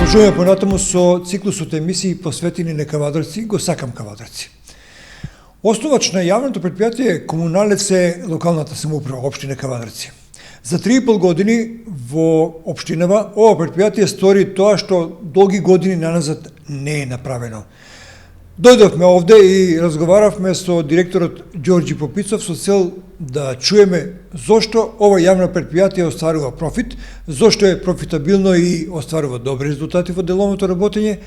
Продолжуваме понатаму со циклусот емисии посветени на Кавадарци, го сакам Кавадарци. Основач на јавното предпријатие Комуналец е локалната самоуправа, општина Кавадарци. За 3,5 години во општинава ова предпријатие стори тоа што долги години наназад не е направено. Дојдовме овде и разговаравме со директорот Ѓорѓи Попицов со цел да чуеме зошто ова јавно предпријатие остварува профит, зошто е профитабилно и остварува добри резултати во деловното работење,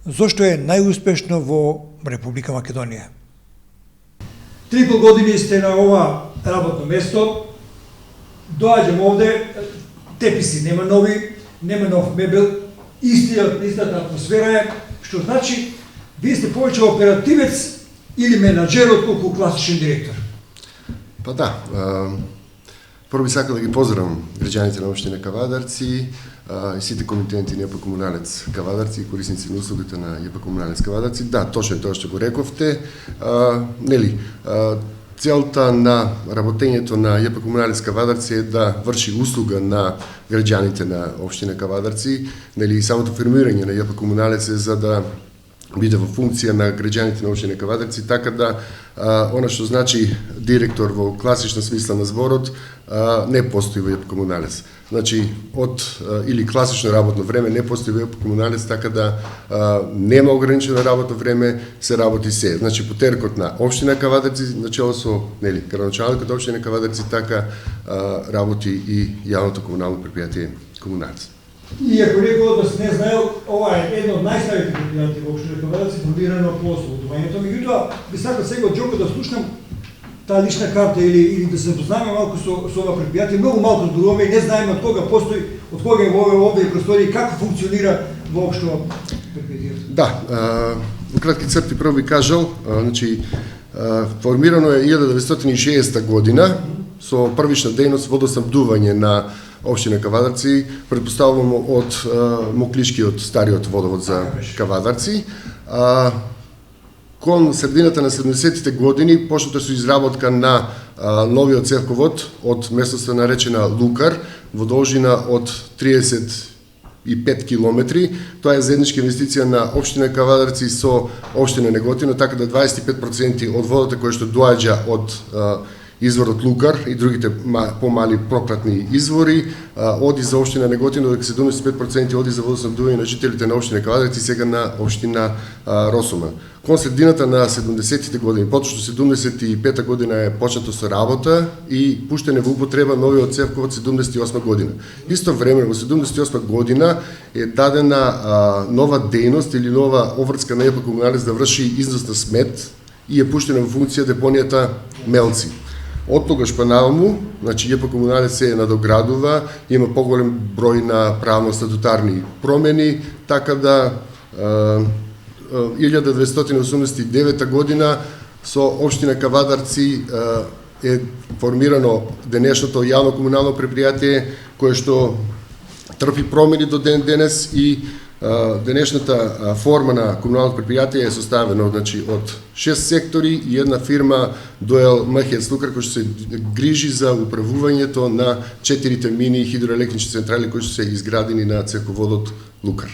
зошто е најуспешно во Република Македонија. 3,5 години сте на ова работно место, доаѓам овде, теписи нема нови, нема нов мебел, истата атмосфера е, што значи вие сте повеќе оперативец или менаџер отколку класичен директор? Па да, прво би сакал да ги поздравам граѓаните на општина Кавадарци и сите комитенти на ЈП Комуналец Кавадарци и корисници на услугите на ЈП Комуналец Кавадарци. Да, точно е тоа што го рековте. Целта на работењето на ЈП Комуналец Кавадарци е да врши услуга на граѓаните на општина Кавадарци. Самото формирање на ЈП Комуналец е за да биде во функција на граѓаните на општина Кавадарци, така да она што значи директор во класична смисла на зборот не постои во ЈП Комуналец. Значи или класично работно време не постои во ЈП Комуналец, така да нема ограничено работно време, се работи се. Значи потеркот на општина Кавадарци начело со градоначалникот општина Кавадарци, така работи и јавното комунално предпријатие Комуналец. И ако некој од вас не знаел, ова е едно од најстарите предпријатија во општина Кавадарци, формирано по освободувањето. Меѓутоа, би сакал сега од Џоко да слушнам таа лична карта или да се запознаме малку со ова предпријатие. Многу малку зборуваме и не знаеме од кога постои, од кога е во овие простори и како функционира воопшто предпријатието. Да, во кратки црти прво би кажал, значи формирано е 1960 година со првична дејност водоснабдување на општина Кавадарци, предпоставуваме од Моклишкиот стариот водовод за Кавадарци. Кон средината на 70-тите години почната со изработка на новиот цевковод од местноста наречена Лукар во должина од 35 километри. Тоа е заедничка инвестиција на општина Кавадарци со општина Неготино, така да 25% од водата која што доаѓа од изворот Лукар и другите помали пропратни извори оди за општина Неготино, додека 75% оди за водоснабдување на жителите на општина Кавадарци, сега на општина Росума. Кон средината на 70-тите години, поточно 75-та година е почнато со работа и пуштене во употреба новиот цевковод 78 година. Исто време во 78 година е дадена нова дејност или нова обврска на ЈП Комуналец да врши износ на смет и е пуштена во функција депонијата Мелци. Од тогаш па наваму, значи ЈП Комуналец се надоградува, има поголем број на правно-статутарни промени, така да 1989 година со општина Кавадарци е формирано денешното јавно комунално предпријатие кое што трпи промени до ден денес и денешната форма на комуналното предпријатие е составено од 6 сектори и една фирма Доел Махец Лукар која се грижи за управувањето на 4 мини хидроелектрични централи кои се изградени на цевководот Лукар.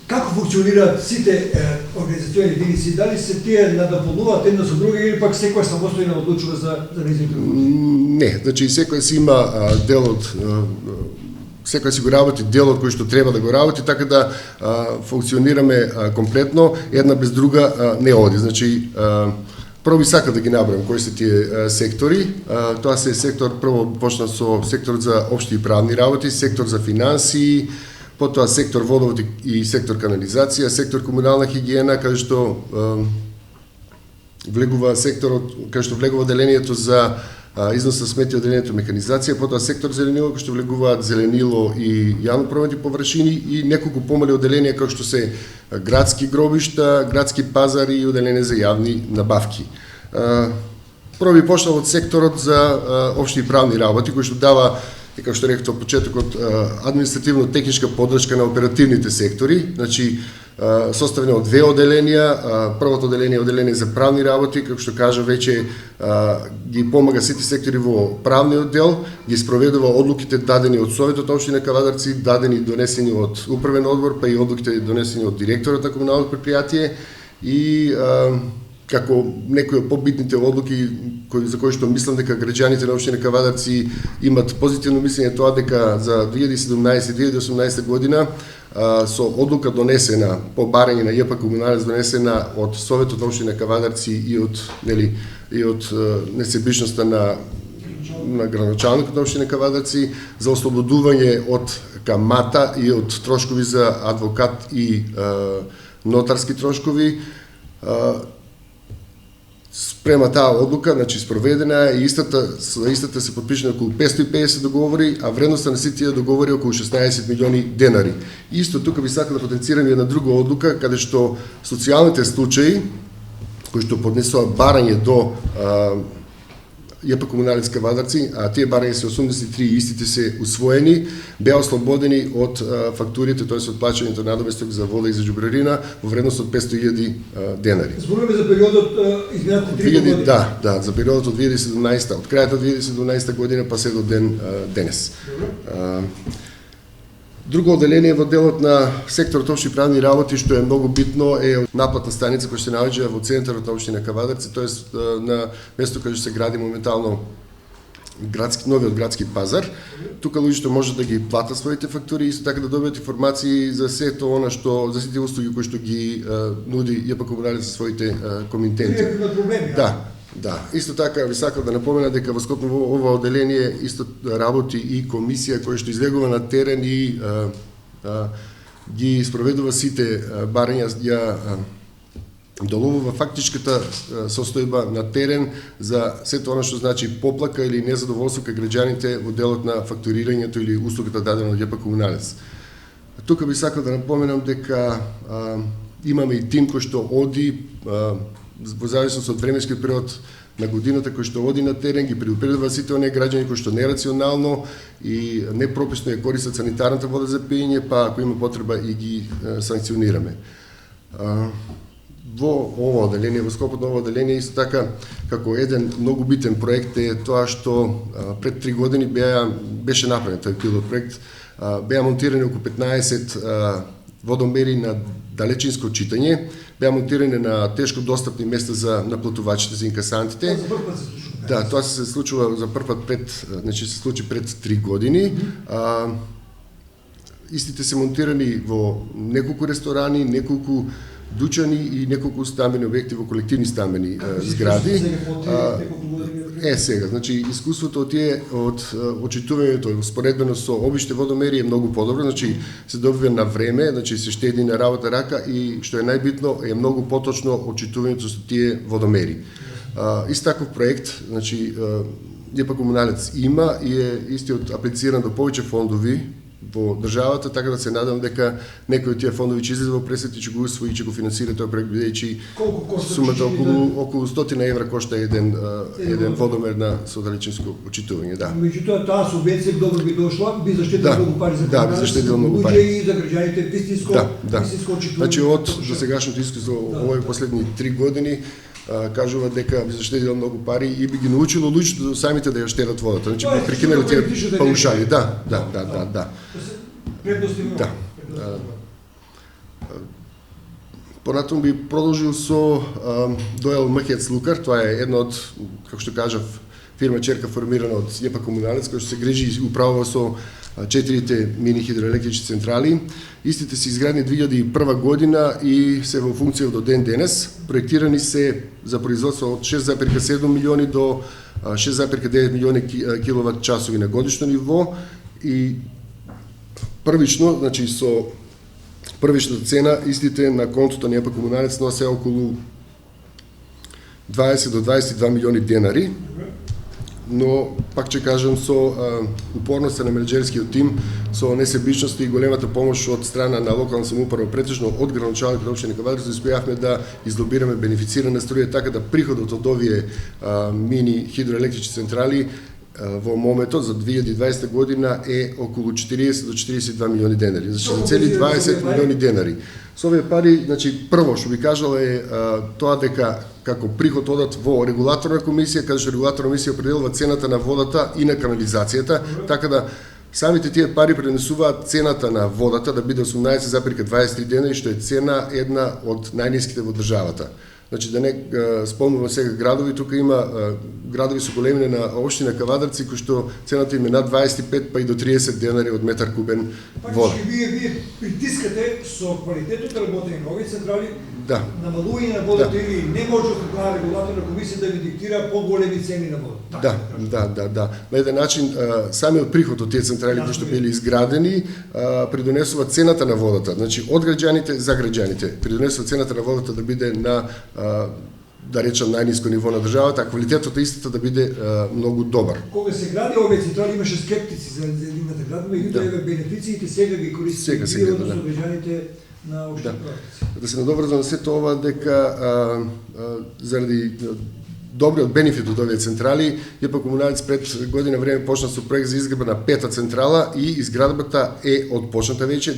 Како функционираат сите организациони единици? Дали се тие надополнуваат една со друга или пак секоја самостојно одлучува за нејзините работи? Не, значи секој си има дел од секој си го работи делот кој што треба да го работи, така да функционираме комплетно, една без друга не оди. Значи, прво би сакал да ги набрам кои се тие сектори. Тоа се сектор, прво почна со секторот за општи и правни работи, сектор за финансии, потоа сектор водовод и сектор канализација, сектор комунална хигиена, каде што влегува секторот, каде што влегува делението за износ на смети, одделението механизација, потоа сектор зеленило, кој што влегуваат зеленило и јавно прометни површини и неколку помали одделенија како што се градски гробишта, градски пазари и одделение за јавни набавки. Прво би почнал од секторот за општи и правни работи, кој што дава, како што реков од почетокот, административно-техничка поддршка на оперативните сектори. Значи, составено од две оделенија. Првото оделение е оделение за правни работи, како што кажа веќе ги помага сите сектори во правниот дел, ги спроведува одлуките дадени од Советот општина Кавадарци, дадени донесени од управен одбор, па и одлуките донесени од директорот на комуналното предпријатие и како некои од побитните одлуки за кои што мислам дека граѓаните на општина Кавадарци имат позитивно мислење, тоа дека за 2017-2018 година со одлука донесена по барање на ЈП Комуналец, донесена од Советот на општина Кавадарци и од несебичноста на градоначалникот на општина Кавадарци за ослободување од камата и од трошкови за адвокат и нотарски трошкови. Спрема таа одлука, значи спроведена е истата се подпишена околу 550 договори, а вредноста на сите тие договори околу 16 милиони денари. Исто тука би сакал да потенцирам една друга одлука каде што социјалните случаи кои што поднесоа барање до ЈП Комуналец Кавадарци, а тие барања се 83 и истите се усвоени, беа ослободени од фактурите, тоест од плаќањето надоместок за вода и за џубрерина во вредност од 500.000 денари. Зборуваме за периодот изминатите 3 години. Да, за периодот од 2017, од крајот од 2017 година па се до денес. Друго оделение во делот на секторот општи правни работи што е многу битно е наплатна станица која се наоѓа во центарот на општина Кавадарци, тоест на место каде се гради моментално новиот градски пазар. Тука луѓето може да ги платат своите фактури и исто така да добијат информации за сето она што за сите услуги кои што ги нуди ЈП Комуналец за своите комитенти. Да, исто така ви сакам да напомена дека во скоп на ова оделение исто работи и комисија која што излегува на терен и ги спроведува сите барања, ја доловува фактичката состојба на терен за сето она што значи поплака или незадоволство кај граѓаните во делот на фактурирањето или услугата дадена од ЈП Комуналец. Тука би сакал да напоменам дека имаме и тим кој што оди во зависност од временскиот период на годината кој што оди на терен, ги предупредува сите оние граѓани кои што нерационално и непрописно ја користат санитарната вода за пиење, па ако има потреба и ги санкционираме. Во ова оделение, во скопот на ова оделение, исто така, како еден многу битен проект е тоа што пред 3 години беше направен тој пилот проект, беа монтирани околу 15 водомери на далечинско читање, беа монтирани на тешко достапни места за наплатувачите, за инкасантите. Да, тоа се случува за прв пат значи се случи пред 3 години. Истите се монтирани во неколку ресторани, неколку дучани и неколку стамбени објекти во колективни стамбени згради. Сега, значи искуството од очитувањето споредбено со обичните водомери е многу подобро, значи се добива на време, значи се штеди на работа рака и што е најбитно е многу поточно очитувањето со тие водомери. Исто таков проект, значи ЈП Комуналец има и е истиот аплициран до повеќе фондови во државата, така да се надам дека некои од тие фондови ќе излезе во пресет и ќе го усвои и ќе го финансира тој проект, бидејќи сумата околу 100 евра кошта еден водомер на содалечинско очитување, да. Меѓутоа таа субвенција добро би дошла, би заштедила многу пари за Комуналец, би заштедила многу пари и за граѓаните вистинско очитување. Значи од досегашното искуство овој последни 3 години кажува дека би заштедила многу пари и би ги научило луѓето самите да ја штедат водата. Значи би прекинали тие паушали. Да. Понатаму би продолжил со Доел Махец Лукар, тоа е една од, како што кажав, фирма черка формирана од ЈП Комуналец, која што се грижи и управува со 4 мини хидроелектрични централи. Истите се изградени 2001 година и се во функција до ден денес. Проектирани се за производство од 6,7 милиони до 6,9 милиони киловат часови на годишно ниво и првично, значи со првичната цена, истите на контото на ЈП Комуналец носе околу 20 до 22 милиони денари, но пак ќе кажам со упорноста на менеджерскиот тим, со несебичност и големата помош од страна на локална самоуправа, претежно од градоначалникот на општина Кавадарци, успеавме да излобираме бенефицирана струја така да приходот од овие мини хидроелектрични централи во моментот за 2020 година е околу 40 до 42 милиони денари. Значи за цели 20 милиони денари. Со овие пари, значи прво што би кажала е тоа дека како приход одат во регулаторна комисија, каде што регулаторна комисија определува цената на водата и на канализацијата, така да самите тие пари пренесуваат цената на водата да биде 18,23 денари, што е цена една од најниските во државата. Значи да не спомнувам сега градови, тука има градови со големина на општина Кавадарци кои што цената им е над 25 па и до 30 денари од метар кубен вода. Вие притискате со квалитетот на работење на овие централи, да, намалување на водата или не може да регулаторна комисија да ви диктира поголеми цени на водата. Да. На еден начин самиот приход од тие централи кои што били изградени придонесува цената на водата, значи од граѓаните за граѓаните. Придонесува цената на водата да биде на да речам најниско ниво на државата, а квалитетот истата да биде многу добар. Кога се гради овие централи имаше скептици за да градиме и да бенефициите сега ги користат од граѓаните на општина Кавадарци. Да се надоврзам на сето ова дека заради добриот бенефит од овие централи, ЈП Комуналец пред година време почна со проект за изградба на пета централа и изградбата е отпочната веќе,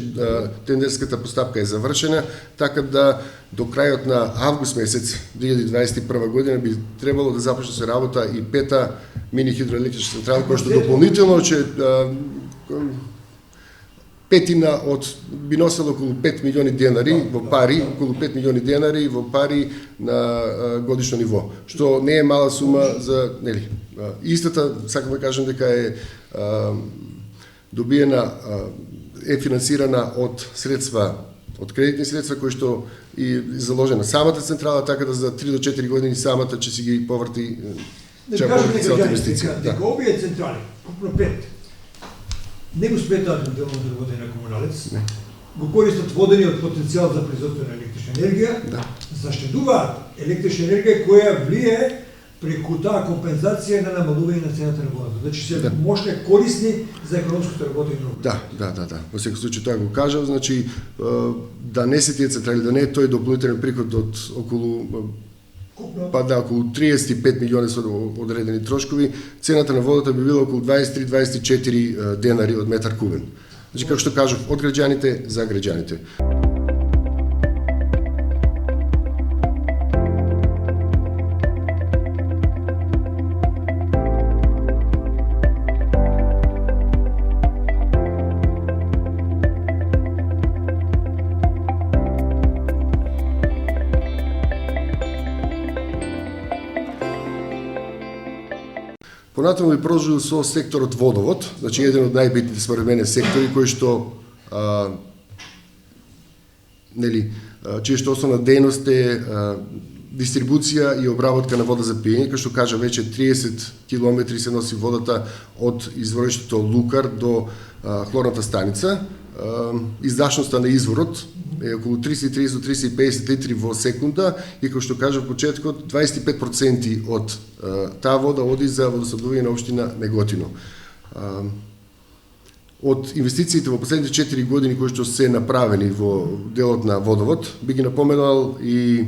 тендерската постапка е завршена, така да до крајот на август месец 2021 година би требало да започне се работа и пета мини хидроелектрична централа, која што дополнително че петина од би носела околу 5 милиони денари во пари, околу 5 милиони денари во пари на годишно ниво, што не е мала сума за, нели. Истата, сакам да кажам дека е добиена, е финансирана од средства, од кредитни средства кои што и заложена самата централа, така да за 3 до 4 години самата ќе си ги поврти целата инвестиција. Дека овие централи, купно 5, не го сметаат моделното водење на Комуналец, го користат водениот потенцијал за производство на електрична енергија, заштедуваат електрична енергија која влие преку таа компензација на намалување на цената на водата. Значи се мощни корисни за економското работење на водата. Да. Во секој случај тоа го кажав, значи да не се тие централи, да не е тој дополнителен приход од околу околу 35 милиони со одредени трошкови, цената на водата би била околу 23-24 денари од метар кубен. Значи, како што кажав, од граѓаните за граѓаните. Понатаму би продолжил со секторот водовод, значи еден од најбитните според мене сектори кои што чија што основна дејност е дистрибуција и обработка на вода за пиење, кој што кажа веќе 30 километри се носи водата од извориштето Лукар до хлорната станица. Издашноста на изворот е околу 330 до 350 литри во секунда и како што кажа во почетокот 25% од таа вода оди за водоснабдување на општина Неготино. Од инвестициите во последните 4 години кои што се направени во делот на водовод, би ги напоменал и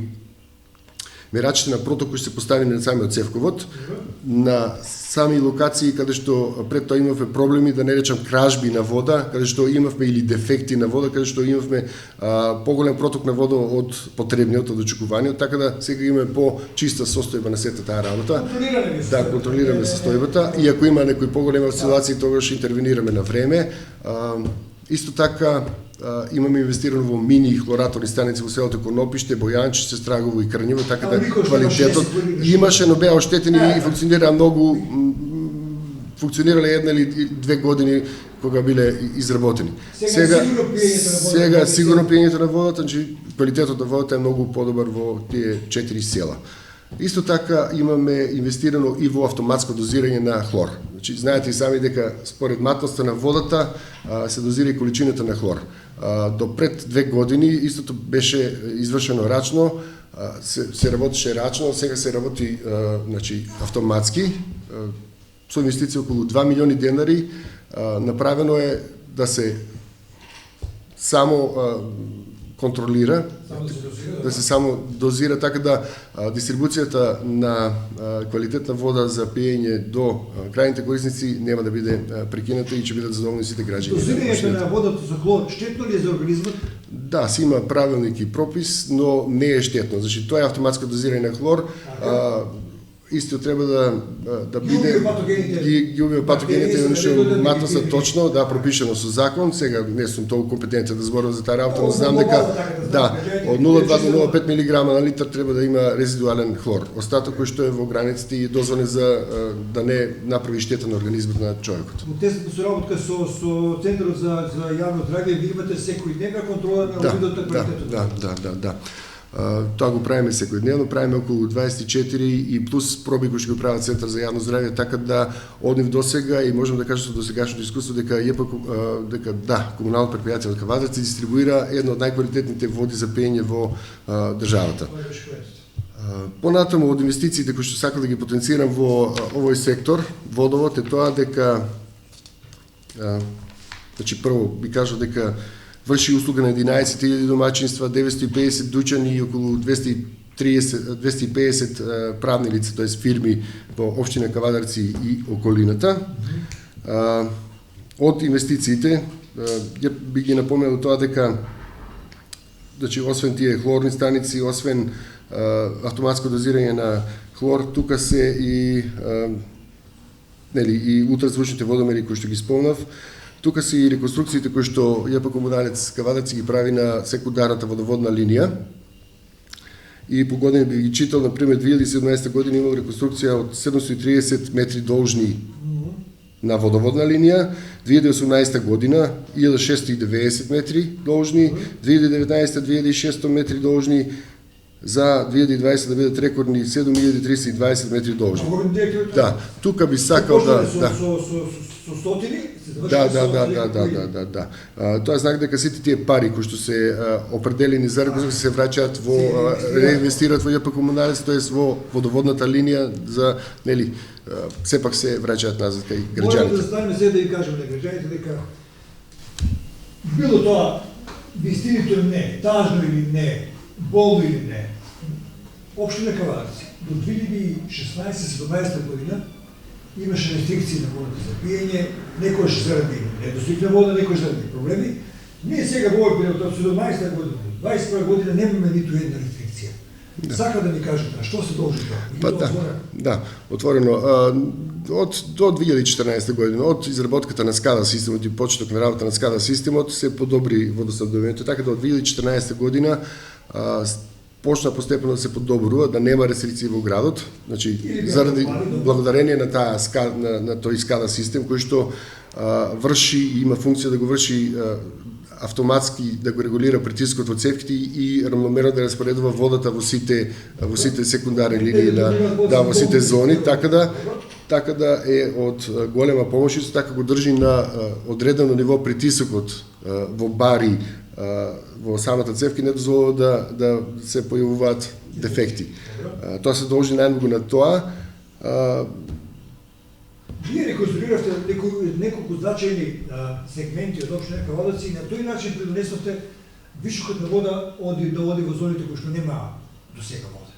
мерачите на проток кои се поставени на самиот цевковод, на сами локации каде што пред тоа имавме проблеми, да не речам кражби на вода, каде што имавме или дефекти на вода, каде што имавме поголем проток на вода од потребниот, од очекуваниот, така да сега имаме по-чиста состојба на сета таа работа. Контролираме состојбата и ако има некои поголеми осцилации, тогаш интервенираме на време. Исто така имаме инвестирано во мини хлораторни станици во селото Конопиште, Бојанче, Сестрагово и Крњево, така да квалитетот имаше, но беа оштетени и функционира многу, функционирале една или две години кога биле изработени. Сега сигурно пиењето на водата, значи квалитетот на водата е многу подобар во тие 4 села. Исто така имаме инвестирано и во автоматско дозирање на хлор. Значи, знаете и сами дека според матноста на водата се дозира и количината на хлор. До пред 2 години истото беше извршено рачно, се работеше рачно, сега се работи автоматски, со инвестиција околу 2 милиони денари. Направено е да се само контролира, да се само дозира, така да дистрибуцијата на квалитетна вода за пиење до крајните корисници нема да биде прекината и ќе бидат задоволни сите граѓани. Дозирањето на водата со хлор штетно ли е за организмот? Да, си има правилник и пропис, но не е штетно. Значи тоа е автоматско дозирање на хлор. Исто треба да биде ги убива патогените што матоса точно, да, пропишено со закон. Сега не сум толку компетентен да зборам за таа работа, но знам дека да, од 0,2 до 0,5 мг на литар треба да има резидуален хлор. Остаток кој што е во границите и дозволен за да не направи штета на организмот на човекот. Во тесната соработка со Центарот за јавно здравје ви имате секојдневна контрола на видот на квалитетот. Да. Тоа го правиме секојдневно, правиме околу 24 и плюс проби кои што го прават Центар за јавно здравје, така да од нив досега и можам да кажам со досегашното искуство дека комуналното претпријатие од Кавадарци дистрибуира една од најквалитетните води за пиење во државата. Понатаму од инвестициите кои што сакам да ги потенцирам во овој сектор, водовод, е тоа дека значи прво би кажал дека врши услуга на 11.000 домаќинства, 950 дуќани и околу 250 правни лица, т.е. фирми во општина Кавадарци и околината. Од инвестициите би ги напоменал тоа дека значи освен тие хлорни станици, освен автоматско дозирање на хлор, тука се и и ултразвучните водомери кои што ги спомнав. Тука се и реконструкциите кои што ЈП Комуналец Кавадарци ги прави на секундарната водоводна линија. И по години би ги читал, например, 2017 година имал реконструкција од 730 метри должни на водоводна линија, 2018 година 1690 метри должни, 2019 2600 метри должни, за 2020 да бидат рекордни 7320 метри должни. Да, тука би сакал да со стотини се Да. Тоа знак дека сите тие пари кои што се определени за реконструкција се враќаат во реинвестираат во ЈП Комуналец, тоест во водоводната линија за сепак се враќаат назад кај граѓаните. Мораме да станеме сега да ги кажеме на граѓаните дека било тоа вистинито или не, тажно или не, болно или не, општина Кавадарци до 2016-17 година имаше рестрикции на водата за пиење, некојаш заради недостиг на вода, некојаш заради проблеми. Ние сега во овој период од 17 година, 21 година немаме ниту една рестрикција. Сака да ми кажете, а што се должи тоа? Да, отворено. До 2014 година, од изработката на SCADA системот и почеток на работа на SCADA системот се подобри водоснабдувањето, така да од 2014 година почна постепено да се подобрува, да нема рестрикции во градот, значи заради благодарение на таа на тој SCADA систем кој што врши и има функција да го врши автоматски, да го регулира притискот во цевките и рамномерно да распоредува водата во сите секундарни линии во сите зони, така да е од голема помош и така го држи на одредено ниво притисокот во бари во самата цевка, не дозволува да се појавуваат дефекти. Тоа се должи најмногу на тоа. Вие реконструиравте неколку значајни сегменти од општина Кавадарци и на тој начин придонесовте вишокот на вода оди во зоните кои што нема досега вода.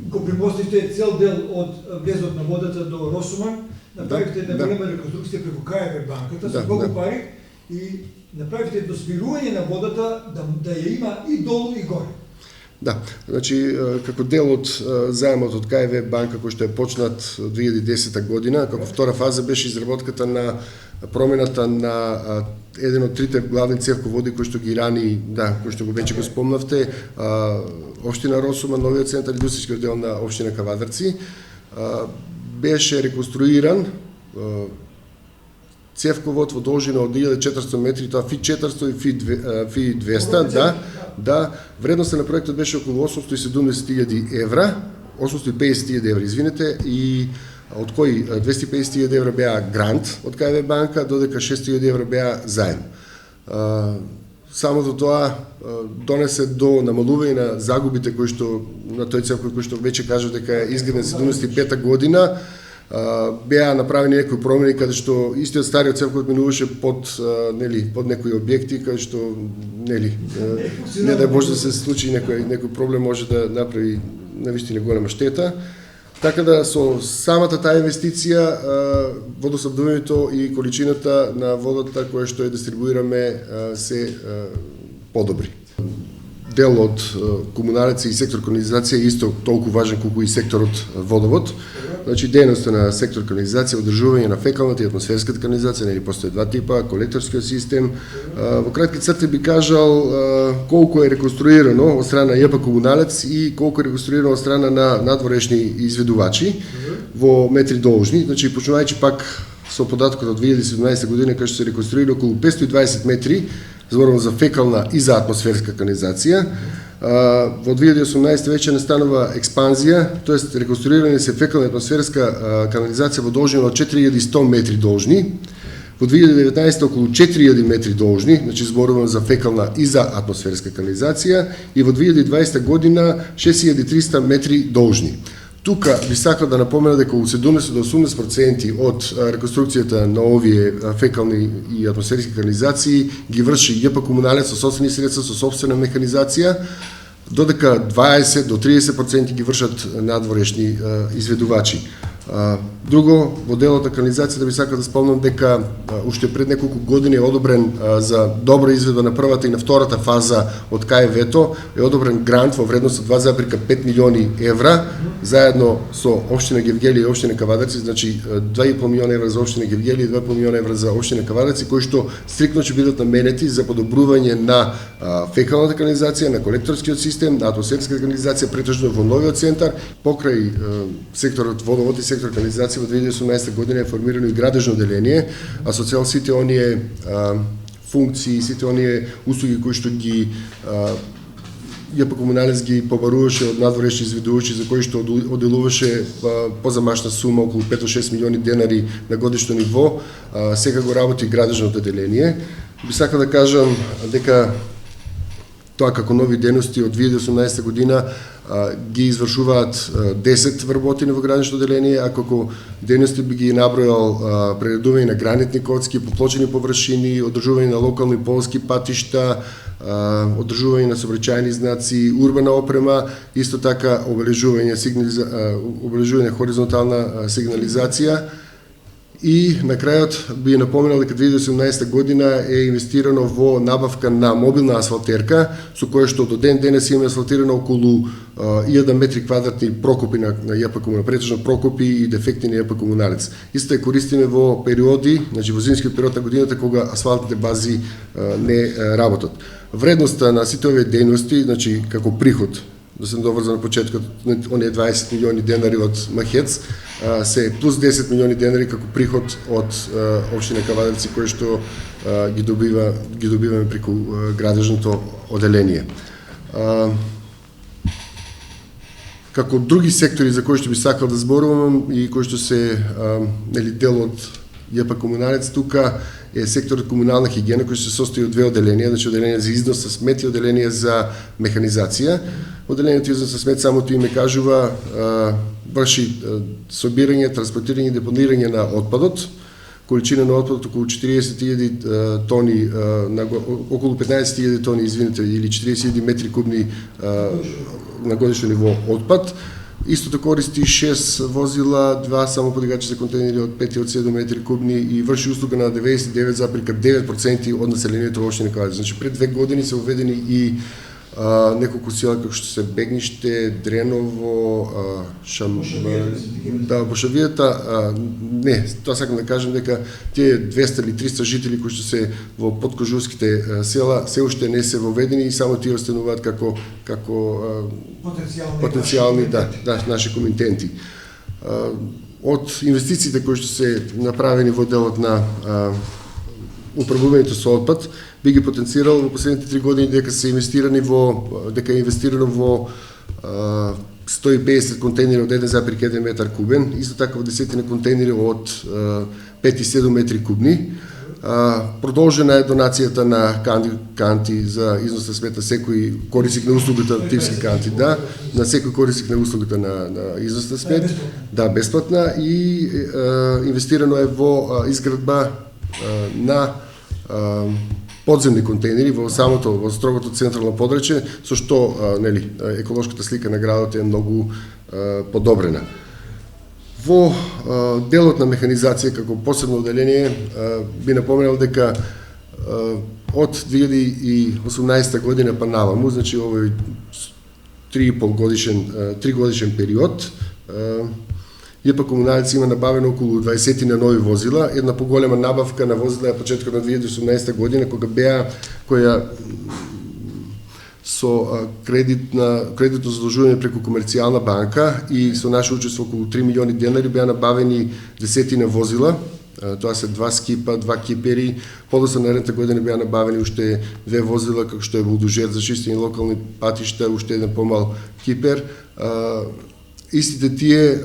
Го премостивте цел дел од влезот на водата до Росуман, направивте голема реконструкција преку КФВ банката со многу пари и направите доспирување на водата да ја има и долу и горе. Да, значи како дел од заемот од КФВ банка кој што е почнат 2010 година, како втора фаза беше изработката на промената на еден од трите главни цевководи кои што ги рани, кои што го веќе го спомнавте, општина Росума, новиот центар и индустријскиот дел на општина Кавадарци, беше реконструиран цевковод во должина од 1400 метри, тоа ФИ 400 и ФИ 200, вредноста на проектот беше околу 870.000 евра, 850.000 евра, извинете, и од кои 250.000 евра беа грант од КФВ банка, додека 6.000 евра беа заем. Самото тоа донесе до намалување на загубите кои што на тој цевковод кој што веќе кажав дека е изграден 75 година, беа направени некои промени каде што истиот стариот цевковод минуваше под некои објекти каде што не да може да се случи некој проблем, може да направи навистина голема штета. Така да со самата таа инвестиција водоснабдувањето и количината на водата која што ја дистрибуираме се подобри. Дел од комуналеци и сектор канализација е исто толку важен колку и секторот водовод. Значи, дејноста на сектор канализација, одржување на фекалната и атмосферската канализација, нели постои два типа, колекторскиот систем. Во кратки црти би кажал колку е реконструирано од страна на ЈП Комуналец и колку е реконструирано од страна на надворешни изведувачи во метри должни. Значи, почнувајќи пак со податокот од 2017 година, кај што се реконструира околу 520 метри, зборувам за фекална и за атмосферска канализација. Во 2018 веќе настанува експанзија, тоест реконструиране се фекална и атмосферска канализација во должина од 4100 метри должни. Во 2019 околу 4000 метри должни, значи зборувам за фекална и за атмосферска канализација, и во 2020 година 6300 метри должни. Тука би сакал да напоменам дека околу 70 до 80% од реконструкцијата на овие фекални и атмосферски канализации ги врши ЈП Комуналец со собствени средства, со собствена механизација, додека 20 до 30% ги вршат надворешни изведувачи. Друго, во делот на канализацијата би сакал да спомнам дека уште пред неколку години е одобрен за добра изведба на првата и на втората фаза од КФВ-то, е одобрен грант во вредност од 2,5 милиони евра, заедно со општина Гевгелија и општина Кавадарци, значи 2,5 милиона евра за општина Гевгелија и 2,5 милиона евра за општина Кавадарци, кои што стриктно ќе бидат наменети за подобрување на фекалната канализација, на колекторскиот систем, на атмосферската канализација, претежно во новиот центар. Покрај секторот водовод и сектор канализација во 2018 година е формирано и градежно оделение, а со цел сите оние функции, сите оние услуги кои што ги ЈП Комуналец ги побаруваше од надворешни изведувачи, за кои што оделуваше позамашна сума околу 5-6 милиони денари на годишно ниво, сега го работи градежното оделение. Би сакал да кажам дека тоа како нови дејности од 2018 година ги извршуваат 10 вработени во гранично оделение, а како дејности би ги набројал прередување на гранитни коцки, поплочени површини, одржување на локални полски патишта, одржување на сообраќајни знаци, урбана опрема, исто така обележување хоризонтална сигнализација. И на крајот би напоменал дека 2018 година е инвестирано во набавка на мобилна асфалтерка, со која што до ден денес имаме асфалтирано околу 1000 метри квадратни прокопи на ЈП Комуналец, претежно прокопи и дефекти на ЈП Комуналец. Исто ја користиме во периоди, значи во зимскиот период на годината кога асфалтните бази не работат. Вредноста на сите овие дејности, значи како приход, да се доврзам на почетокот, оние 20 милиони денари од Махец, се плюс 10 милиони денари како приход од општина Кавадарци, кој што ги добиваме преку градежното оделение. Како други сектори за кои што би сакал да зборувам и кои што се дел од ЈП Комуналец, тука е секторот комунална хигиена, кој се состои од две оделенија, значи оделение за износ со смет и оделение за механизација. Оделението износ со смет, самото име кажува, врши собирање, транспортирање и депонирање на отпадот. Количина на отпадот околу 40.000 тони, околу 15.000 тони, извините, или 40.000 метри кубни на годишно ниво отпад. Исто така користи 6 возила, 2 самоподигачи за контейнери од 5 и од 7 метри кубни и врши услуга на 99,9% од населението во општина Кавадарци. Значи пред 2 години се уведени и неколку села како што се Бегниште, Дреново, Бошавијата, не, тоа сакам да кажам дека тие 200 или 300 жители кои што се во подкожувските села се уште не се воведени и само тие остануваат како потенцијални наши комитенти. Од инвестициите кои што се направени во делот на управувањето со отпад, би ги потенцирал во последните 3 години дека е инвестирано во 150 контейнери од 1,1 метар кубен, исто така во 10 контейнери од 5 и 7 метри кубни. Продолжена е донацијата на канти за износ на свет на секој корисник на услугата, типски канти, да, на секој корисник на услугата на износ на свет, да, бесплатна, и инвестирано е во изградба на подземни контейнери во строгото централно подрачје, со што нели еколошката слика на градот е многу подобрена. Во делот на механизација како посебно оделение би напоменал дека од 2018 година па наваму, значи овој 3 годишен период, JP Комуналец има набавено околу 20 на нови возила, една поголема набавка на возила е почетокот на 2018 година, која со кредитно задолжување преку комерцијална банка и со наше учество околу 3 милиони денари беа набавени десетина возила. Тоа се 2 скипа, 2 кипери. Подоцна наредната година беа набавени уште 2 возила, како што е булдожер за чистење локални патишта, уште еден помал кипер. Истите тие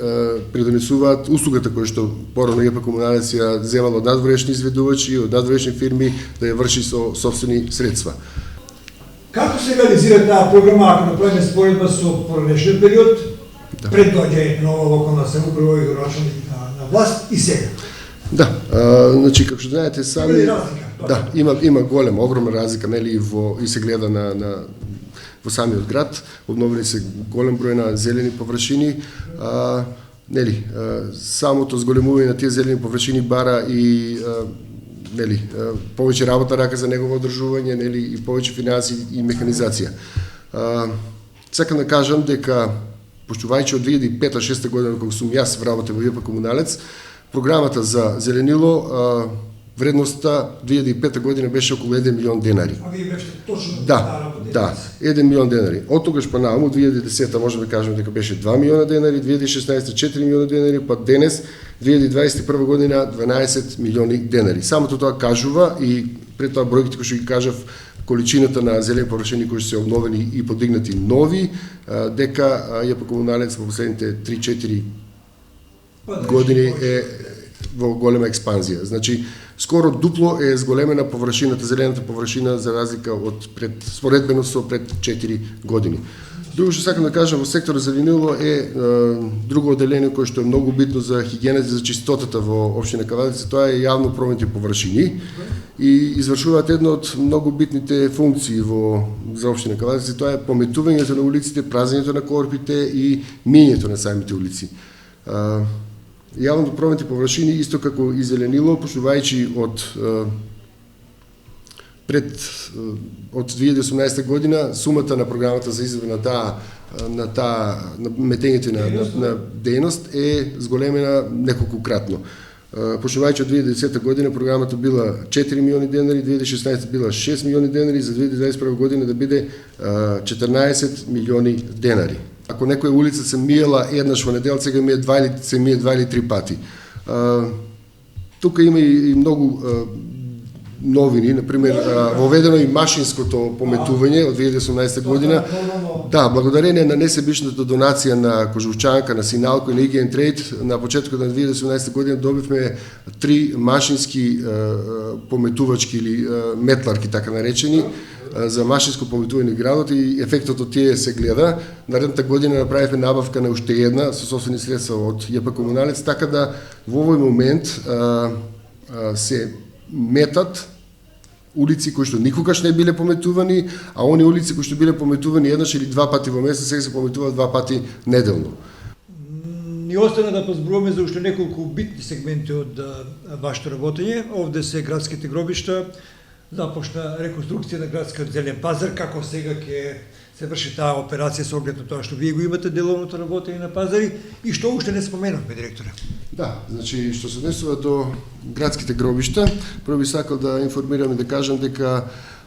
предонесуваат услугата која што порано JP Комуналец ја земала од надворешни изведувачи, од надворешни фирми, да ја врши со собствени средства. Како се реализира таа програма, ако направиме споредба со поранешниот период, пред доаѓањето нова локална самоуправа и градоначалник на власт и сега? Да, значи како што знаете сами, да, има голема, огромна разлика, нели, и се гледа во самиот град, обновени се голем број на зелени површини, нели, самото зголемување на тие зелени површини бара и нели, повеќе работа рака за негово одржување, нели, и повеќе финансии и механизација. Сакам да кажам дека, почувајќи од 2005-2006 година, кога сум јас вработен во JP Комуналец, програмата за зеленило, вредноста 2005 година беше околу 1 милион денари. А вие беше точно да, 1 милион денари. Од тогаш па наваму, 2010 можеме да кажеме дека беше 2 милиона денари, 2016 4 милиона денари, па денес 2021 година 12 милиони денари. Самото тоа кажува и пред тоа бројките кои што ги кажав, количината на зелени површини кои се обновени и подигнати нови, дека JP Комуналец во последните 3-4 години е во голема експанзија. Значи, скоро дупло е зголемена површината, зелената површина, за разлика од споредбено со пред 4 години. Друго што сакам да кажам, во сектор зеленило е друго оделение кое што е многу битно за хигиената и за чистотата во општина Кавадарци, тоа е јавно прометни површини и извршуваат една од многу битните функции за општина Кавадарци, тоа е пометувањето на улиците, празењето на корпите и миењето на самите улици. Јавно прометни површини, исто како и зеленило, почнувајќи од 2018 година, сумата на програмата за извода на метењето на дејност е зголемена неколкократно. Почнувајќи од 2010 година програмата била 4 милиони денари, 2016 била 6 милиони денари, за 2021 година да биде 14 милиони денари. Ако некоја улица се миела еднаш во недел, сега се мие 2 или 3 пати. Тука има и многу новини, например, воведено и машинското пометување од 2018 година. Да, благодарение на несебичната донација на Кожувчанка, на Синалко и на IGN Trade, на почетокот на 2018 година добивме 3 машински пометувачки или метларки, така наречени, за машинско пометување градот, и ефектот од тие се гледа. Наредната година направивме набавка на уште една со собствени средства од JP Комуналец, така да во овој момент се метат улици кои што никогаш не биле пометувани, а они улици кои што биле пометувани еднаш или 2 пати во месец, сега се пометуваат 2 пати неделно. Ни остана да позборуваме за уште неколку битни сегменти од вашето работење. Овде се градските гробишта, започна реконструкција на градскиот зелен пазар, како сега ќе се врши таа операција со оглед на тоа што вие го имате деловното работење на пазари и што уште не споменавме, директоре. Да, значи што се однесува до градските гробишта, прво би сакал да информирам и да кажам дека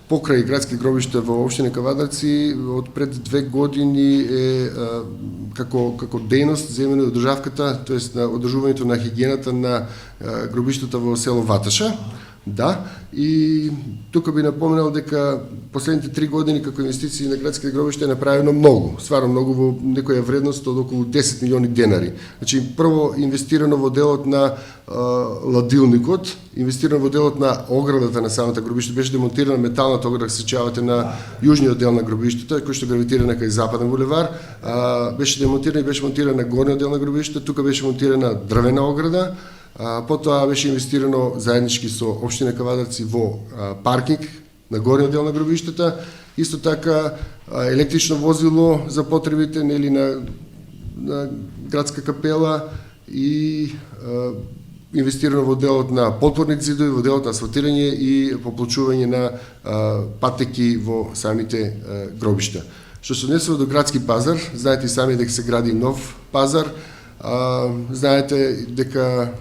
покрај градски гробишта во општина Кавадарци од пред 2 години е како дејност земено одржавката, тоест на одржувањето на хигиената на гробиштата во село Ваташа. Да, и тука би напоменал дека последните 3 години како инвестиции на градските гробишта е направено многу, стварно многу во некоја вредност од околу 10 милиони денари. Значи, прво инвестирано во делот на ладилникот, инвестирано во делот на оградата на самата гробиште, беше демонтирана металната ограда, се сечавате на јужниот дел на гробиштето, кој што гравитира на кај Западен булевар, беше демонтирана и беше монтирана на горниот дел на гробиштето, тука беше монтирана дрвена ограда. Потоа беше инвестирано заеднички со општина Кавадарци во паркинг на горниот дел на гробиштата, исто така електрично возило за потребите нели на градска капела и инвестирано во делот на подпорни зидови, во делот на асфалтирање и поплочување на патеки во самите гробишта. Што се однесува до градски пазар, знаете и сами дека се гради нов пазар, знаете дека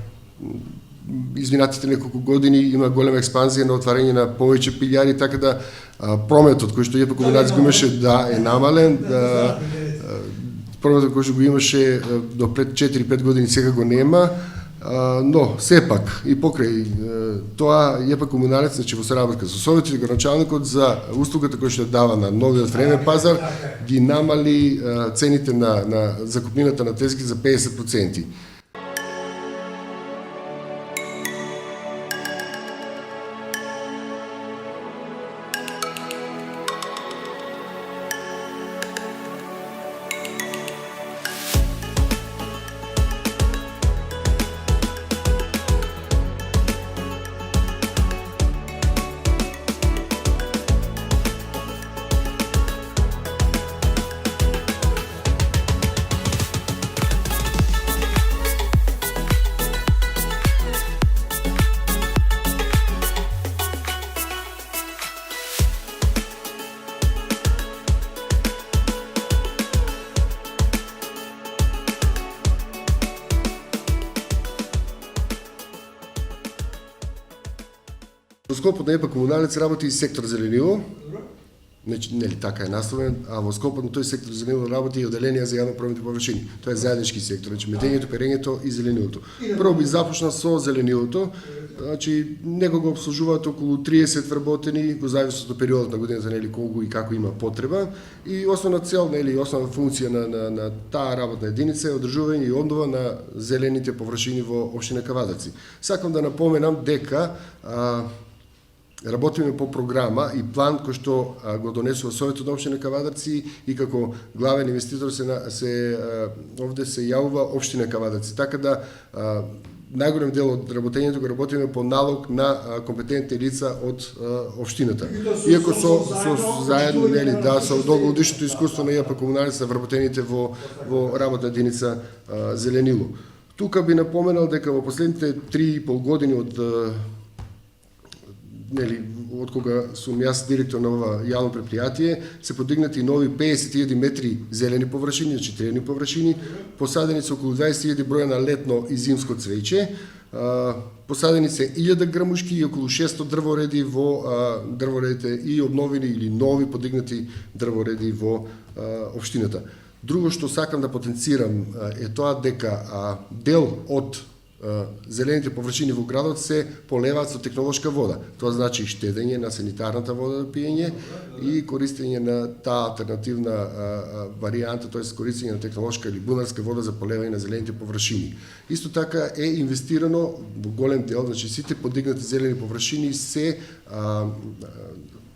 изминатите неколку години има голема експанзија на отварање на повеќе пилјари, така да прометот кој што ЈП Комбинат го имаше е намален, прометот кој што го имаше до пред 4-5 години сега го нема, но сепак и покрај тоа ЈП Комуналец, значи во соработка со советот и градоначалникот за услугата која што дава на новиот времен пазар, ги намали цените на закупнината на тезги за 50%. Во скопот на ЈП Комуналец работи и сектор зеленило. Нели така е наставен, а во скопот на тој сектор зеленило работи и оделенија за јавно прометни површини. Тоа е заеднички сектор, значи медењето, перењето и зеленилото. Прво би започна со зеленилото, значи него го обслужуваат околу 30 вработени во зависност од периодот на годината, нели колку и како има потреба, и основна цел, нели основна функција на таа работна единица е одржување и обнова на зелените површини во општина Кавадарци. Сакам да напоменам дека работиме по програма и план кој што го донесува Советот на општина Кавадарци и како главен инвеститор овде се јавува општина Кавадарци. Така да најголем дел од работењето го работиме по налог на компетентни лица од општината. Иако со заедно, нели, да, со долгогодишното искуство на ЈП Комуналец на вработените во работна единица зеленило. Тука би напоменал дека во последните 3,5 години од кога сум јас директор на ова јавно предпријатие, се подигнати нови 50.000 метри зелени површини, значи тревни површини, посадени се околу 20.000 броја на летно и зимско цвеќе, посадени се 1000 грамушки и околу 600 дрвореди во дрворедите и обновени или нови подигнати дрвореди во општината. Друго што сакам да потенцирам е тоа дека дел од зелените површини во градот се полеваат со технолошка вода. Тоа значи штедење на санитарната вода за пиење и користење на таа алтернативна варијанта, тоест користење на технолошка или бунарска вода за полевање на зелените површини. Исто така е инвестирано во голем дел, значи сите подигнати зелени површини се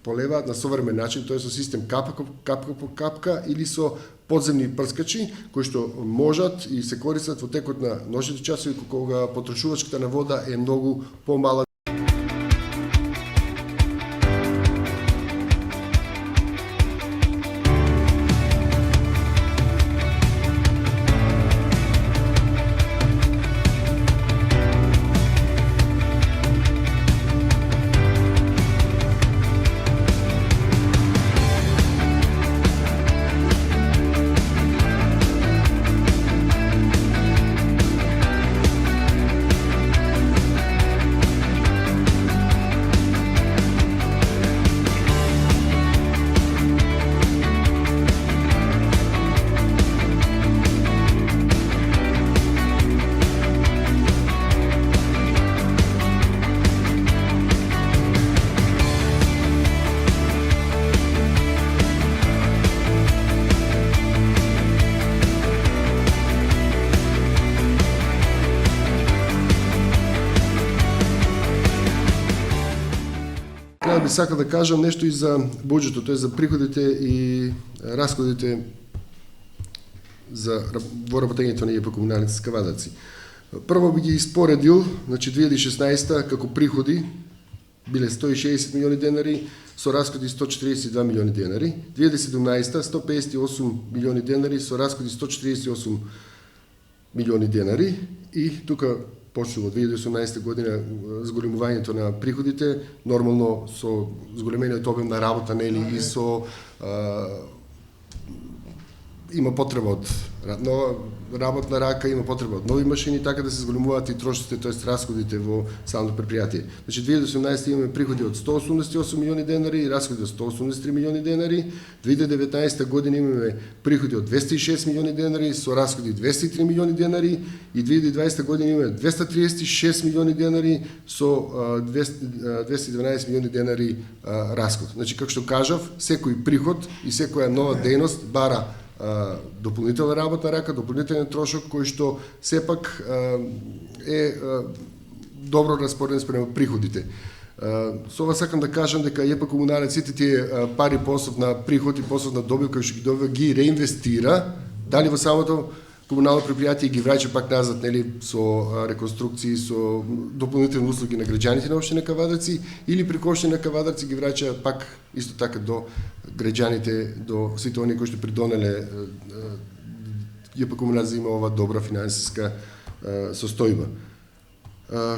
полеваат на современ начин, тоест со систем капка по капка или со подземни прскачи кои што можат и се користат во текот на ношните часови кога потрошувачката на вода е многу помала. би сакал да кажам нешто и за буџетот, тоа е за приходите и расходите во работењето на ЈП Комуналец Кавадарци. Прво би ги испоредил, значи 2016 како приходи биле 160 милиони денари, со расходи 142 милиони денари. 2017 158 милиони денари, со расходи 148 милиони денари. И тука почнува 2018 година зголемувањето на приходите, нормално со зголемениот обем на работа, нели, и со има потреба од работна рака, има потреба од нови машини, така да се зголемуваат и трошоците, тоест расходите во самото предпријатие. Значи 2018 имаме приходи од 188 милиони денари и расходи од 183 милиони денари. 2019 година имаме приходи од 206 милиони денари со расходи 203 милиони денари и 2020 година имаме 236 милиони денари со 212 милиони денари расход. Значи како што кажав, секој приход и секоја нова дејност бара дополнителна работна рака, дополнителен трошок кој што сепак е добро распореден спрема приходите. Со ова сакам да кажам дека ЈП Комуналец сите тие пари по основ на приход и по основ на добив кој што ги добива ги реинвестира, дали во самото комунално предпријатие ги враќа пак назад, нели, со реконструкции, со дополнителни услуги на граѓаните на општина Кавадарци, или преку општина Кавадарци ги враќа пак исто така до граѓаните, до сите оние кои што придонеле ЈП Комуналец да има ова добра финансиска состојба.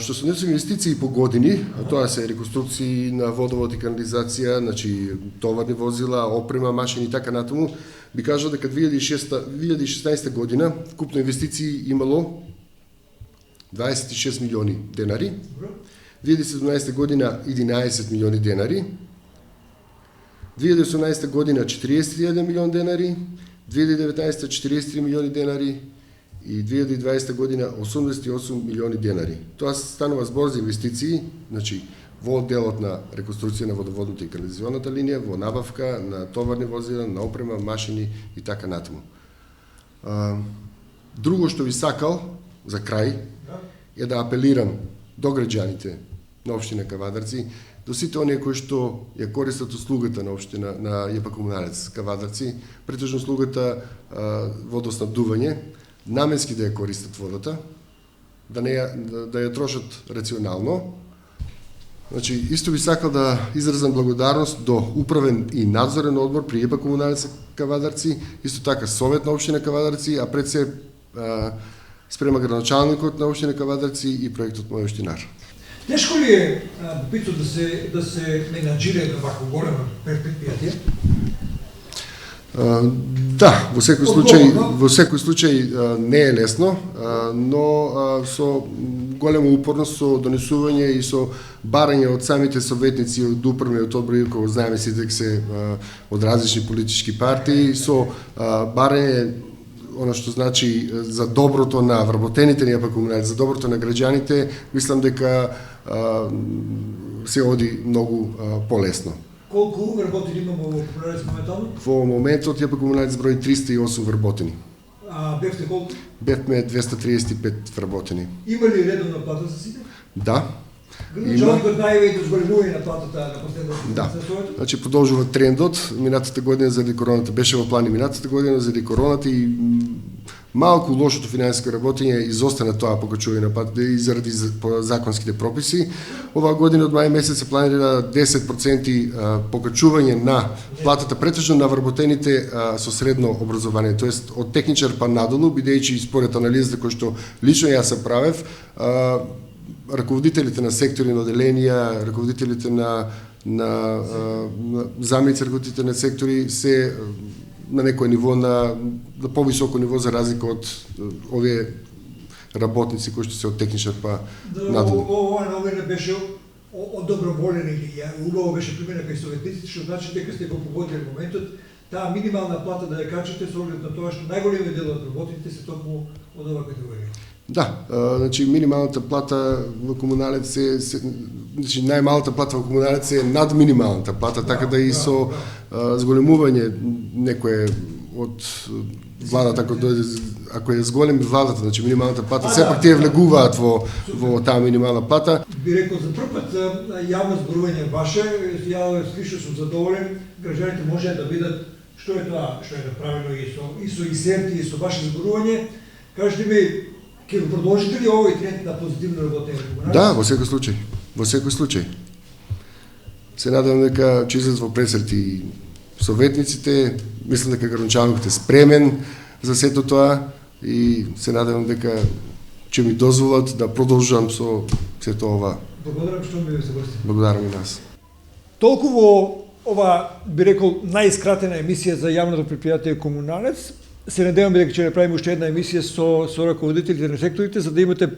Што се однесува инвестиции по години, а тоа се реконструкции на водовод и канализација, значи товарни возила, опрема, машини и така натаму, би кажал дека 2016 година вкупно инвестиции имало 26 милиони денари, 2017 година 11 милиони денари, 2018 година 41 милион денари, 2019 43 милиони денари и 2020 година 88 милиони денари. Тоа станува збор за инвестиции, значи во делот на реконструкција на водоводната и канализационата линија, во набавка на товарни возила, на опрема, машини и така натаму. Друго што ви сакал за крај е да апелирам до граѓаните на општина Кавадарци, до сите оние кои што ја користат услугата на општина на ЈП Комуналец Кавадарци, претежно услугата водоснабдување, наменски да ја користат водата, да ја трошат рационално. Значи, исто би сакал да изразам благодарност до управен и надзорен одбор при ЈП Комуналец Кавадарци, исто така Совет на општина Кавадарци, а пред се спрема градоначалникот на општина Кавадарци и проектот Мој општинар. Тешко ли е бито да се менаџира една вако голема предпријатие? Да, во секој случај не е лесно, но со голема упорност, со донесување и со барање од самите советници од управниот одбор, кој знаеме сите дека се од различни политички партии, со барање она што значи за доброто на вработените на ЈП Комуналец, за доброто на граѓаните, мислам дека се оди многу полесно. Колку вработени имamo во Комуналец моментално? Во моментот ЈП Комуналец брои 308 вработени. А бевте колку? Бевме 235 вработени. Има ли редовна плата за сите? Да. Градоначалникот најави зголемување на платата на последното? Да. Значи продолжува трендот. Минатата година заради короната беше во план и минатата година заради короната и малку лошото финансиско работење изостана тоа покачување на платите и заради законските прописи. Оваа година од мај месец се планира 10% покачување на платата претежно на вработените со средно образование, тоест од техничар па надолу, бидејќи според анализата кој што лично јас се правев, раководителите на сектори на оделенија, раководителите на заменици раководителите на сектори се на некој ниво на повисоко ниво за разлика од овие работници кои што се од техничар па надолу. Ова новина беше од доброволен или убаво беше примена кај советниците, што значи дека сте го погодили моментот таа минимална плата да ја качите со оглед на тоа што најголемиот дел од работниците се токму од оваа категорија. Да, значи минималната плата во Комуналец е значи најмалата плата во Комуналец е над минималната плата, така да и со зголемување некое од владата, ако ја зголеми владата, значи минималната плата, сепак тие влегуваат во таа минимална плата. Би рекол, за прв пат јавно зборување ваше, ја лично сум задоволен, граѓаните може да видат што е тоа што е направено и со ИСЕРТ и со ваше зборување. Кажете ми, ќе го продолжите ли овој тренд на позитивно работење? Да, во секој случај. Во секој случај. Се надевам дека ќе излезат во пресрет и советниците, мислам дека градоначалникот е спремен за сето тоа и се надевам дека ќе ми дозволат да продолжам со сето ова. Благодарам што ми се гости. Благодарам и нас. Толку во ова, би рекол, најскратена емисија за јавното предпријатие Комуналец. Се надевам дека ќе направиме уште една емисија со раководителите на секторите, за да имате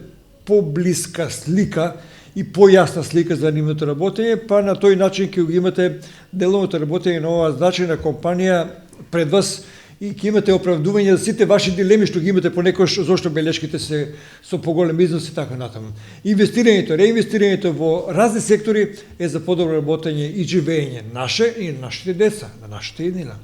поблиска слика и појасна слика за нивното работење, па на тој начин ќе го имате деловото работење на оваа значајна компанија пред вас и ќе имате оправдување за сите ваши дилеми што ги имате понекогаш зошто белешките се со поголем износ и така натаму. Инвестирањето, реинвестирањето во разни сектори е за подобро работење и живење наше и на нашите деца, на нашата иднина.